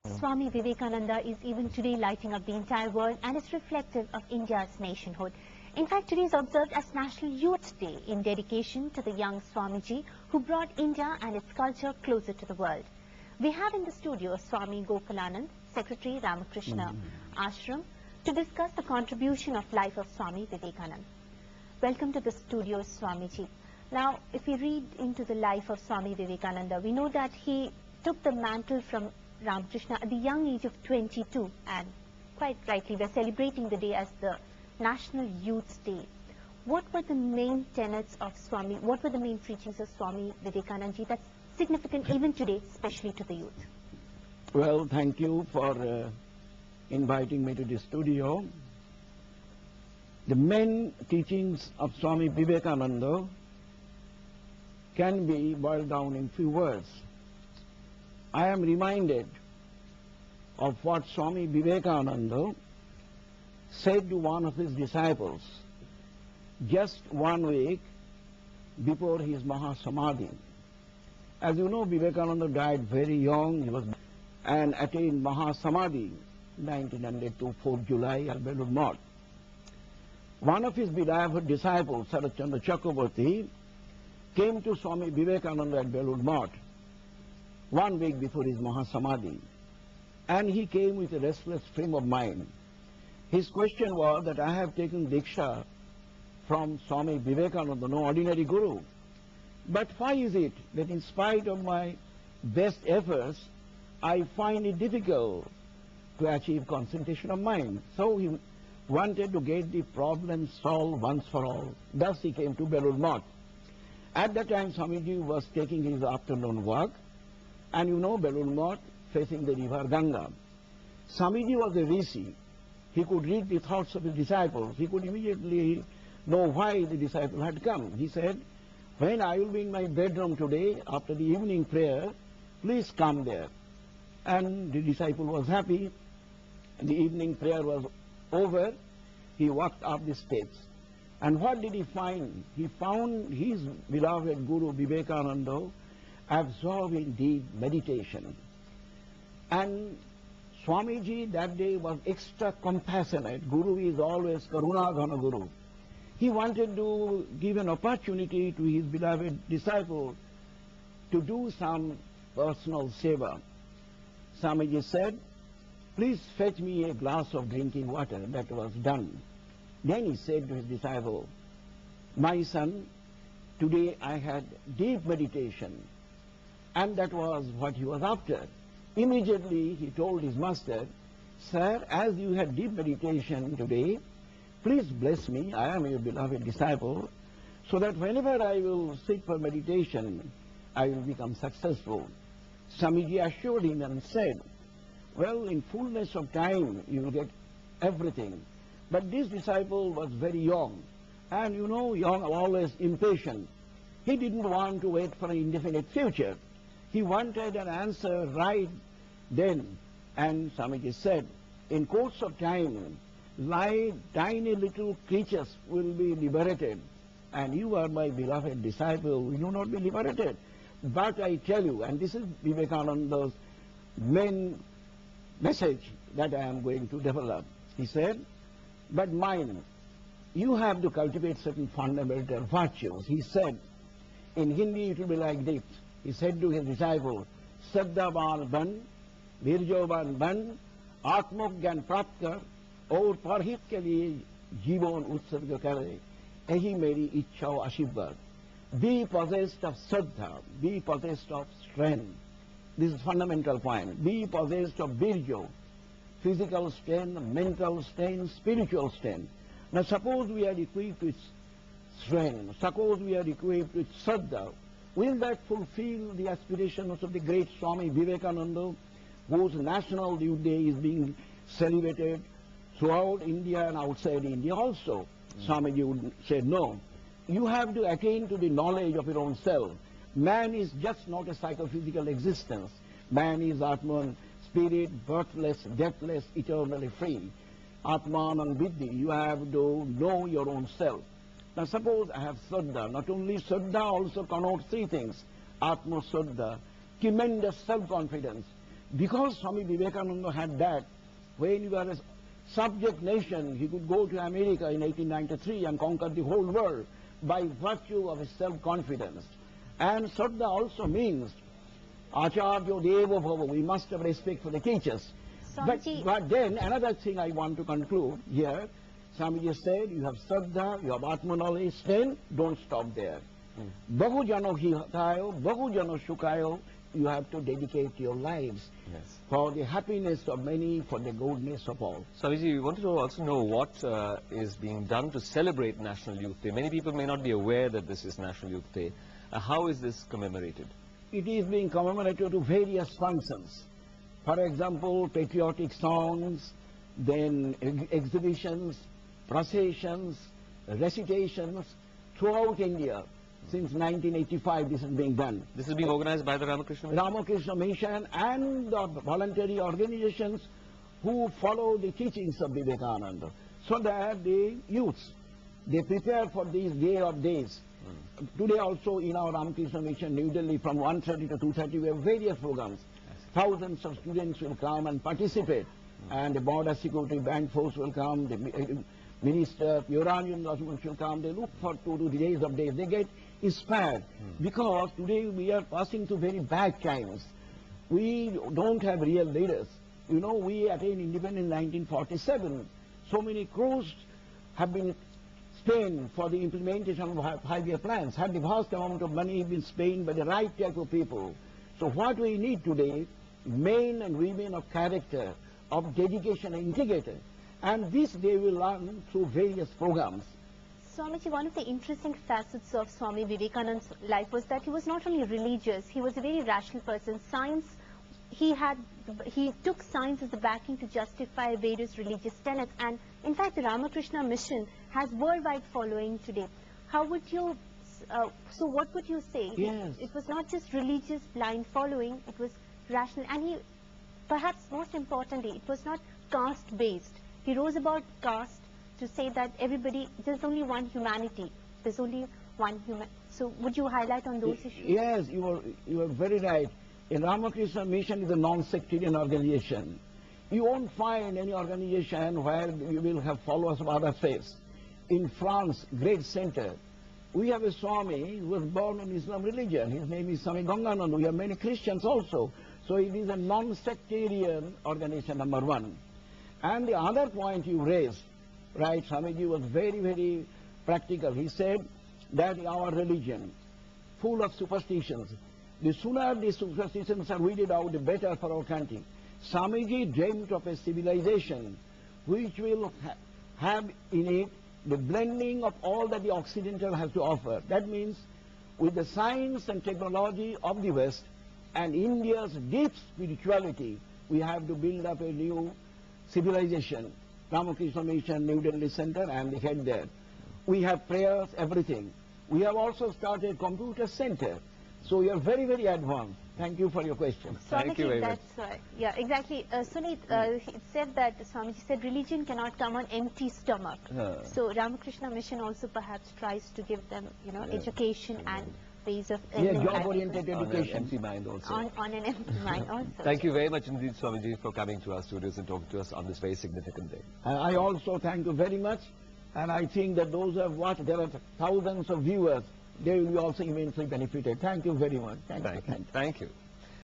Swami Vivekananda is even today lighting up the entire world and is reflective of India's nationhood. In fact, today is observed as National Youth Day in dedication to the young Swamiji who brought India and its culture closer to the world. We have in the studio Swami Gopalanand, Secretary Ramakrishna Ashram, to discuss the contribution of life of Swami Vivekananda. Welcome to the studio, Swamiji. Now, if we read into the life of Swami Vivekananda, we know that he took the mantle from Ramakrishna at the young age of 22, and quite rightly we're celebrating the day as the National Youth Day. What were the main tenets of Swami, what were the main preachings of Swami Vivekananda that's significant even today, especially to the youth? Well, thank you for inviting me to the studio. The main teachings of Swami Vivekananda can be boiled down in few words. I am reminded of what Swami Vivekananda said to one of his disciples just 1 week before his Mahasamadhi. As you know, Vivekananda died very young and attained Mahasamadhi 1902, 4th July at Belur Math. One of his beloved disciples, Saratchandra Chakravarti, came to Swami Vivekananda at Belur Math 1 week before his Mahasamadhi, and he came with a restless frame of mind. His question was that I have taken Diksha from Swami Vivekananda, no ordinary guru, but why is it that in spite of my best efforts, I find it difficult to achieve concentration of mind? So he wanted to get the problem solved once for all. Thus he came to Belur Math. At that time, Swamiji was taking his afternoon walk, and you know Belur Math facing the river Ganga. Swamiji was a rishi. He could read the thoughts of his disciples. He could immediately know why the disciple had come. He said, when I will be in my bedroom today after the evening prayer, please come there. And the disciple was happy. The evening prayer was over. He walked up the steps. And what did he find? He found his beloved Guru Vivekananda absorbed in deep meditation. And Swamiji that day was extra compassionate. Guru is always Karuna Ghana Guru. He wanted to give an opportunity to his beloved disciple to do some personal seva. Swamiji said, please fetch me a glass of drinking water. That was done. Then he said to his disciple, my son, today I had deep meditation. And that was what he was after. Immediately he told his master, sir, as you had deep meditation today, please bless me, I am your beloved disciple, so that whenever I will sit for meditation, I will become successful. Swamiji assured him and said, well, in fullness of time you will get everything. But this disciple was very young, and you know, young always impatient. He didn't want to wait for an indefinite future. He wanted an answer right then. And Swamiji said, in course of time, like tiny little creatures will be liberated, and you are my beloved disciple, you will not be liberated. But I tell you, and this is Vivekananda's main message that I am going to develop. He said, but mind, you have to cultivate certain fundamental virtues. He said, in Hindi it will be like this. He said to his disciple, Saddhavan ban, Virjovan ban, Atmogyan प्राप्त कर और परहित के लिए जीवन उत्सर्ग करे, यही मेरी इच्छा और आशीर्वाद. Be possessed of Saddha, be possessed of strength. This is fundamental point. Be possessed of Virjo, physical strength, mental strength, spiritual strength. Now suppose we are equipped with strength, suppose we are equipped with Saddha, will that fulfill the aspirations of the great Swami Vivekananda, whose National Youth Day is being celebrated throughout India and outside India also? Swamiji would say, no. You have to attain to the knowledge of your own self. Man is just not a psychophysical existence. Man is Atman, spirit, birthless, deathless, eternally free. Atmanam Vidhi, you have to know your own self. Now suppose I have Saddha. Not only Saddha also connotes three things. Atma Saddha, tremendous self-confidence. Because Swami Vivekananda had that, when he was a subject nation, he could go to America in 1893 and conquer the whole world by virtue of his self-confidence. And Shraddha also means Acharya Devo Bhava, we must have respect for the teachers. But then another thing I want to conclude here, Swamiji said, you have Shraddha, you have Atma knowledge, then don't stop there. Bahu Jano Hitayo, Bahu Jano Shukayo, you have to dedicate your lives for the happiness of many, for the goodness of all. Swamiji, we wanted to also know what is being done to celebrate National Youth Day. Many people may not be aware that this is National Youth Day. How is this commemorated? It is being commemorated to various functions. For example, patriotic songs, then exhibitions, processions, recitations throughout India. Since 1985 this is being done. This is being organized by the Ramakrishna Mission? Ramakrishna Mission and the voluntary organizations who follow the teachings of Vivekananda. So that the youths, they prepare for these day of days. Today also in our Ramakrishna Mission, New Delhi, from 1:30 to 2:30 we have various programs. Thousands of students will come and participate. And the border security bank force will come, the minister, Uranian government will come. They look for to the days of days. They get inspired because today we are passing through very bad times. We don't have real leaders. You know, we attained independence in 1947. So many crores have been spent for the implementation of 5-year plans. Had the vast amount of money been spent by the right type of people. So what we need today, men and women of character, of dedication and integrity. And this they will learn through various programs. Swamiji, one of the interesting facets of Swami Vivekananda's life was that he was not only religious, he was a very rational person. Science, he took science as the backing to justify various religious tenets. And in fact, the Ramakrishna Mission has worldwide following today. How would you, so what would you say? Yes. It was not just religious blind following, it was rational. And he, perhaps most importantly, it was not caste-based. He rose above caste to say that everybody, there's only one humanity. There's only one human. So would you highlight on those issues? Yes, you are very right. The Ramakrishna Mission is a non-sectarian organization. You won't find any organization where you will have followers of other faiths. In France, great center, we have a Swami who was born in Islam religion. His name is Swami Vivekananda. We have many Christians also. So it is a non-sectarian organization, number one. And the other point you raised, right, Swamiji was very, very practical. He said that our religion, full of superstitions, the sooner these superstitions are weeded out, the better for our country. Swamiji dreamt of a civilization which will have in it the blending of all that the Occidental has to offer. That means with the science and technology of the West and India's deep spirituality, we have to build up a new civilization. Ramakrishna Mission, New Delhi Center, and the head there. We have prayers, everything. We have also started computer center. So we are very, very advanced. Thank you for your question. Thank you very much. Yeah, exactly. Sunit, it said that, Swamiji said, religion cannot come on empty stomach. So Ramakrishna Mission also perhaps tries to give them, you know, education and ways of... job-oriented education. On an empty mind also. On an empty mind also. Thank you very much indeed, Swamiji, for coming to our studios and talking to us on this very significant day. I also thank you very much. And I think that those who have watched, there are thousands of viewers, they will be also immensely benefited. Thank you very much. Thank you.